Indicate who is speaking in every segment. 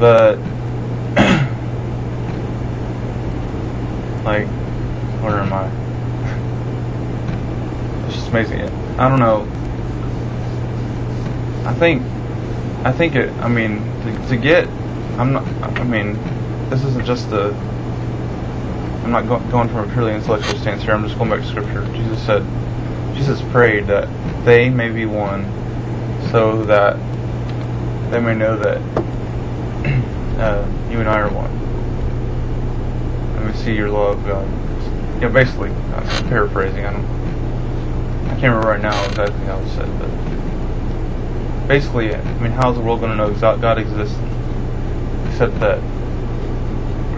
Speaker 1: But like, where am I? It's just amazing. I don't know. I think it. I mean, to get. I'm not. I mean, this isn't just a. I'm not going from a purely intellectual stance here. I'm just going back to Scripture. Jesus prayed that they may be one, so that they may know that you and I are one. Let me see your love, God. Yeah, basically, I'm paraphrasing. I can't remember right now exactly how it was said, but basically, I mean, how's the world going to know God exists except that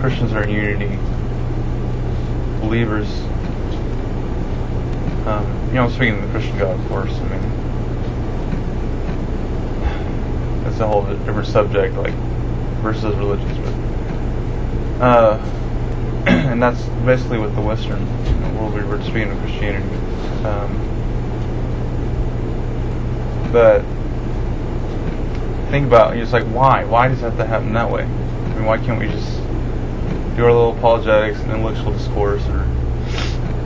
Speaker 1: Christians are in unity, believers. I'm speaking of the Christian God, of course. I mean, that's a whole different subject, like versus religions, but and that's basically what the Western world we were speaking of Christianity. But think about it's like why does that have to happen that way? I mean, why can't we just do our little apologetics and intellectual discourse, or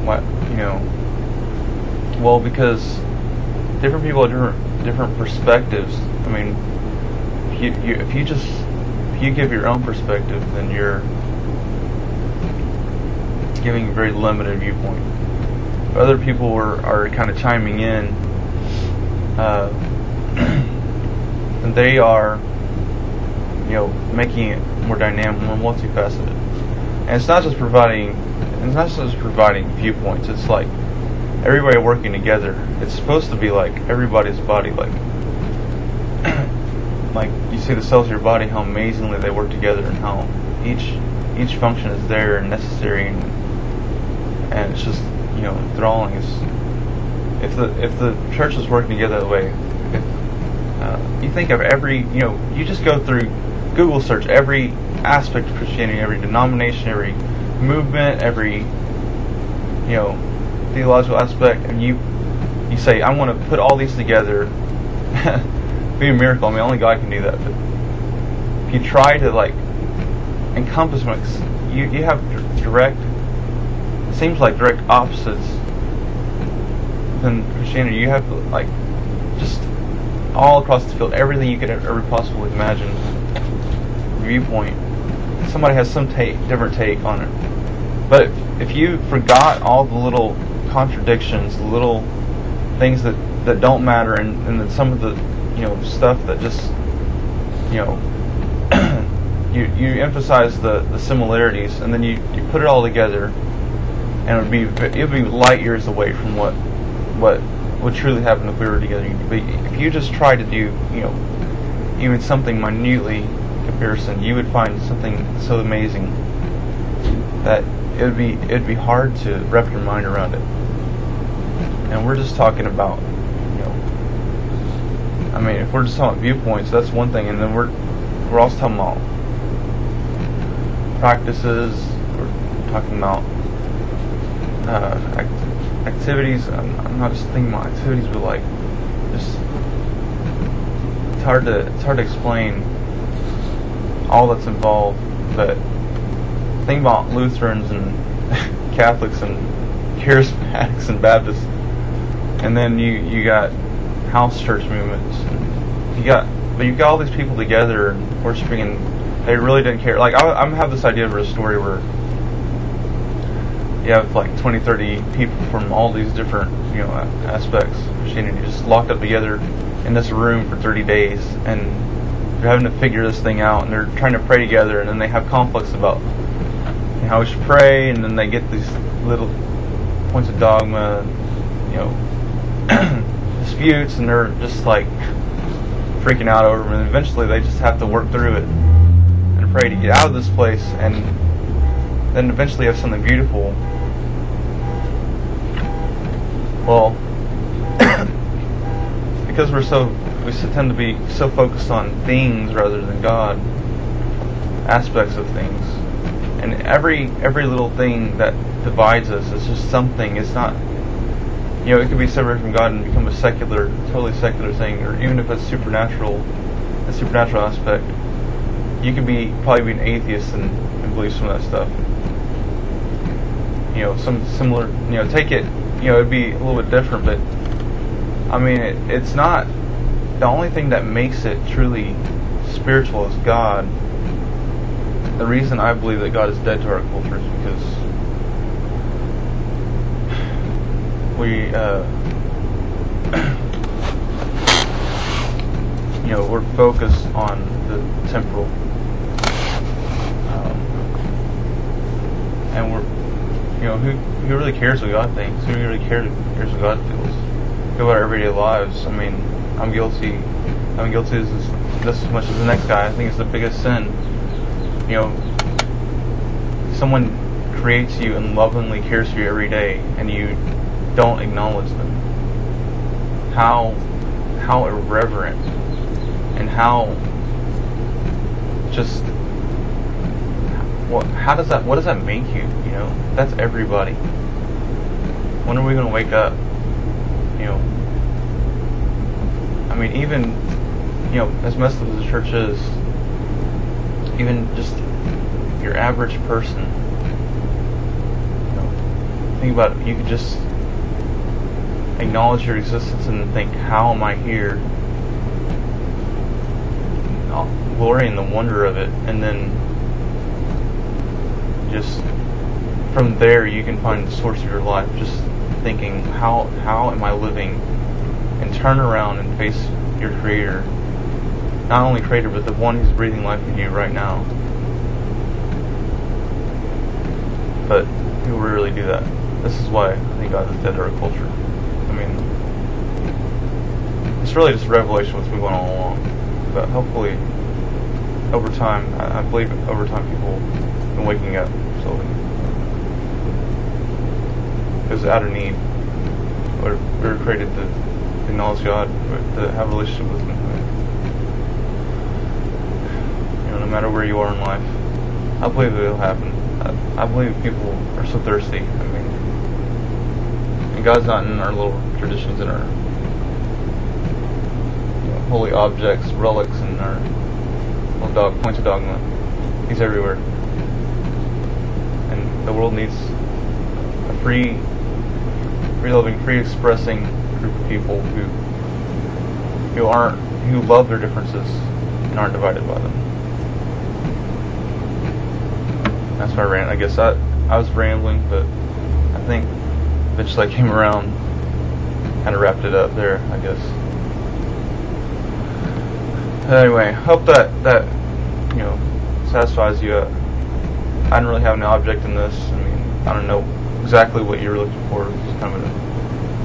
Speaker 1: what? Well, because different people have different perspectives. I mean, if you give your own perspective, then you're giving a very limited viewpoint. Other people are kind of chiming in, and they are, making it more dynamic, more multifaceted. And it's not just providing viewpoints. It's like everybody working together. It's supposed to be like everybody's body, like you see the cells of your body, how amazingly they work together, and how each function is there and necessary, and it's just enthralling. If the church is working together that way, if you think of every you just go through Google search every aspect of Christianity, every denomination, every movement, every theological aspect, and you say, I want to put all these together. Be a miracle. I mean, only God can do that. But if you try to encompass, you have direct opposites than Christianity. You have just all across the field, everything you could ever possibly imagine. Viewpoint. Somebody has some different take on it. But if you forgot all the little contradictions, the little things that don't matter, and then some of the stuff that just you emphasize the similarities, and then you put it all together, and it would be light years away from what would truly happen if we were together. But if you just try to do even something minutely comparison, you would find something so amazing that it'd be hard to wrap your mind around it. And we're just talking about I mean, if we're just talking about viewpoints, that's one thing, and then we're also talking about practices. We're talking about activities. I'm not just thinking about activities, but just it's hard to explain all that's involved. But think about Lutherans and Catholics and Charismatics and Baptists, and then you got house church movements. You got all these people together worshiping, and they really didn't care. I have this idea of a story where you have 20, 30 people from all these different aspects of Christianity just locked up together in this room for 30 days, and they're having to figure this thing out, and they're trying to pray together, and then they have conflicts about how we should pray, and then they get these little points of dogma, disputes, and they're just freaking out over them, and eventually they just have to work through it and pray to get out of this place, and then eventually have something beautiful. Well, because we tend to be so focused on things rather than God, aspects of things, and every little thing that divides us is just something. It's not, it could be separated from God and become a totally secular thing, or even if it's supernatural, a supernatural aspect. you could probably be an atheist and believe some of that stuff. Some similar, take it, it'd be a little bit different, but I mean, it's not, the only thing that makes it truly spiritual is God. The reason I believe that God is dead to our culture is because we're focused on the temporal, and we're, who really cares what God thinks? Who really cares what God feels? Go about our everyday lives. I mean, I'm guilty just as much as the next guy. I think it's the biggest sin. Someone creates you and lovingly cares for you every day, and you don't acknowledge them. How irreverent, and how just what does that make you? That's everybody. When are we going to wake up? I mean, even as messed up as the church is, even just your average person, think about it. You could just acknowledge your existence and think, how am I here? Glory in the wonder of it, and then just from there you can find the source of your life. Just thinking, how am I living? And turn around and face your Creator. Not only Creator, but the one who's breathing life in you right now. But who will really do that? This is why I think God is dead to our culture. I mean, it's really just a revelation what's been going on all along. But hopefully, over time, I believe over time people have been waking up slowly. Because out of need, we were created to acknowledge God, to have a relationship with Him. No matter where you are in life, I believe it'll happen. I believe people are so thirsty. I mean, and God's not in our little traditions, in our holy objects, relics, and our little points of dogma. He's everywhere, and the world needs a free loving, free expressing group of people who love their differences and aren't divided by them. That's my rant. I guess I was rambling, but I think eventually I came around, kind of wrapped it up there, I guess. Anyway, hope that satisfies you. I didn't really have an object in this. I mean, I don't know exactly what you were looking for. It's kind of a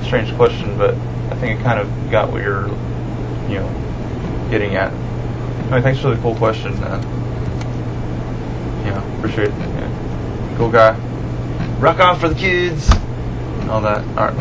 Speaker 1: strange question, but I think it kind of got what you're, getting at. Anyway, thanks for the cool question. Appreciate it. Yeah. Cool guy. Rock on for the kids. All that. All right.